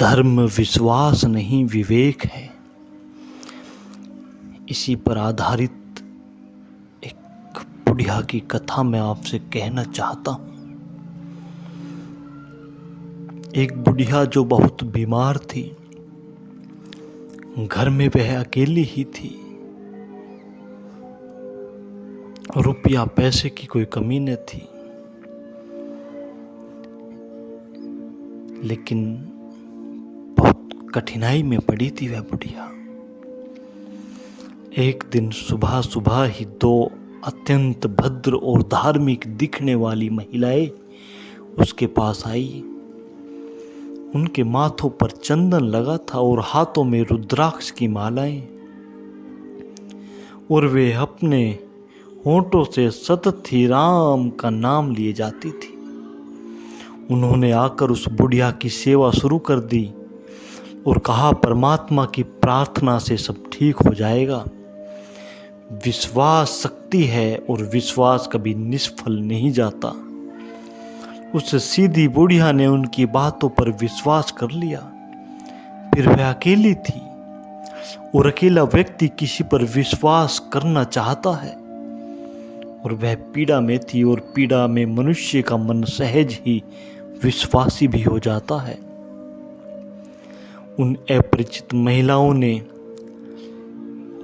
धर्म विश्वास नहीं विवेक है। इसी पर आधारित एक बुढ़िया की कथा मैं आपसे कहना चाहता हूँ। एक बुढ़िया जो बहुत बीमार थी, घर में वह अकेली ही थी। रुपया पैसे की कोई कमी न थी, लेकिन बहुत कठिनाई में पड़ी थी वह बुढ़िया। एक दिन सुबह सुबह ही दो अत्यंत भद्र और धार्मिक दिखने वाली महिलाएं उसके पास आई। उनके माथों पर चंदन लगा था और हाथों में रुद्राक्ष की मालाएं, और वे अपने होठों से सतत ही राम का नाम लिए जाती थी। उन्होंने आकर उस बुढ़िया की सेवा शुरू कर दी और कहा, परमात्मा की प्रार्थना से सब ठीक हो जाएगा। विश्वास शक्ति है और विश्वास कभी निष्फल नहीं जाता। उस सीधी बुढ़िया ने उनकी बातों पर विश्वास कर लिया। फिर वह अकेली थी और अकेला व्यक्ति किसी पर विश्वास करना चाहता है, और वह पीड़ा में थी, और पीड़ा में मनुष्य का मन सहज ही विश्वासी भी हो जाता है। उन अपरिचित महिलाओं ने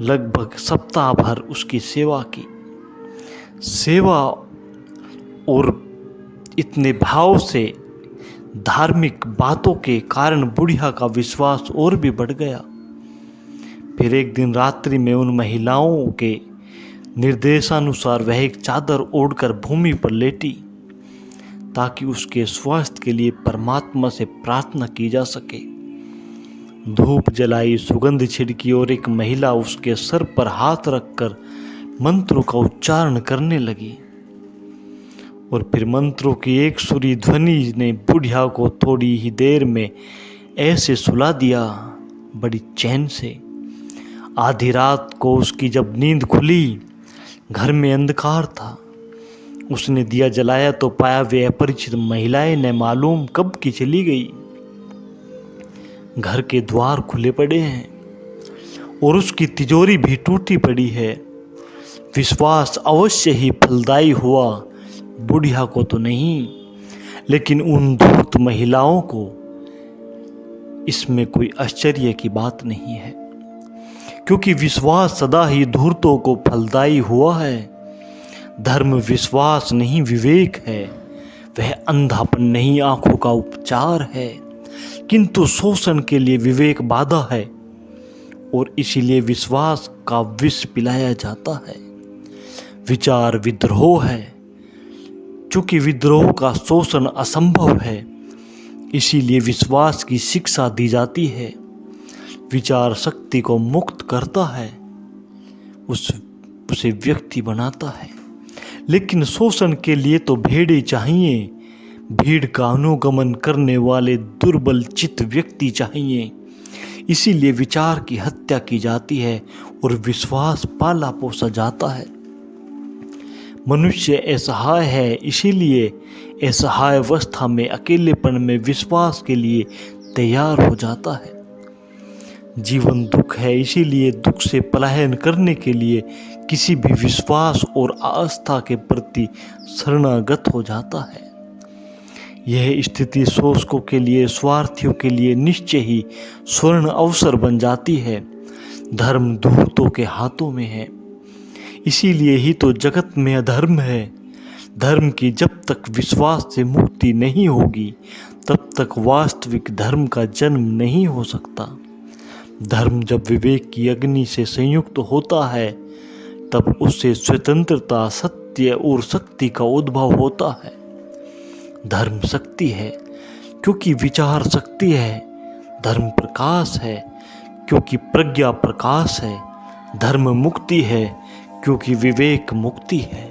लगभग सप्ताह भर उसकी सेवा की। सेवा और इतने भाव से धार्मिक बातों के कारण बुढ़िया का विश्वास और भी बढ़ गया। फिर एक दिन रात्रि में उन महिलाओं के निर्देशानुसार वह एक चादर ओढ़कर भूमि पर लेटी, ताकि उसके स्वास्थ्य के लिए परमात्मा से प्रार्थना की जा सके। धूप जलाई, सुगंध छिड़की और एक महिला उसके सर पर हाथ रखकर मंत्रों का उच्चारण करने लगी। और फिर मंत्रों की एक सुरी ध्वनि ने बुढ़िया को थोड़ी ही देर में ऐसे सुला दिया, बड़ी चैन से। आधी रात को उसकी जब नींद खुली, घर में अंधकार था। उसने दिया जलाया तो पाया वे अपरिचित महिलाएं न मालूम कब की चली गई। घर के द्वार खुले पड़े हैं और उसकी तिजोरी भी टूटी पड़ी है। विश्वास अवश्य ही फलदायी हुआ, बुढ़िया को तो नहीं, लेकिन उन धूर्त महिलाओं को इसमें कोई आश्चर्य की बात नहीं है, क्योंकि विश्वास सदा ही धूर्तों को फलदायी हुआ है। धर्म विश्वास नहीं विवेक है, वह अंधापन नहीं आंखों का उपचार है, किंतु शोषण के लिए विवेक बाधा है, और इसीलिए विश्वास का विष पिलाया जाता है। विचार विद्रोह है, चूंकि विद्रोह का शोषण असंभव है, इसीलिए विश्वास की शिक्षा दी जाती है। विचार शक्ति को मुक्त करता है, उसे व्यक्ति बनाता है, लेकिन शोषण के लिए तो भेड़े चाहिए। भीड़ का अनुगमन करने वाले दुर्बल चित्त व्यक्ति चाहिए। इसीलिए विचार की हत्या की जाती है और विश्वास पाला पोसा जाता है। मनुष्य असहाय है, इसीलिए असहाय अवस्था में अकेलेपन में विश्वास के लिए तैयार हो जाता है। जीवन दुख है, इसीलिए दुख से पलायन करने के लिए किसी भी विश्वास और आस्था के प्रति शरणागत हो जाता है। यह स्थिति शोषकों के लिए, स्वार्थियों के लिए निश्चय ही स्वर्ण अवसर बन जाती है। धर्म धूर्तों के हाथों में है, इसीलिए ही तो जगत में अधर्म है। धर्म की जब तक विश्वास से मुक्ति नहीं होगी, तब तक वास्तविक धर्म का जन्म नहीं हो सकता। धर्म जब विवेक की अग्नि से संयुक्त होता है, तब उससे स्वतंत्रता, सत्य और शक्ति का उद्भव होता है। धर्म शक्ति है क्योंकि विचार शक्ति है। धर्म प्रकाश है क्योंकि प्रज्ञा प्रकाश है। धर्म मुक्ति है क्योंकि विवेक मुक्ति है।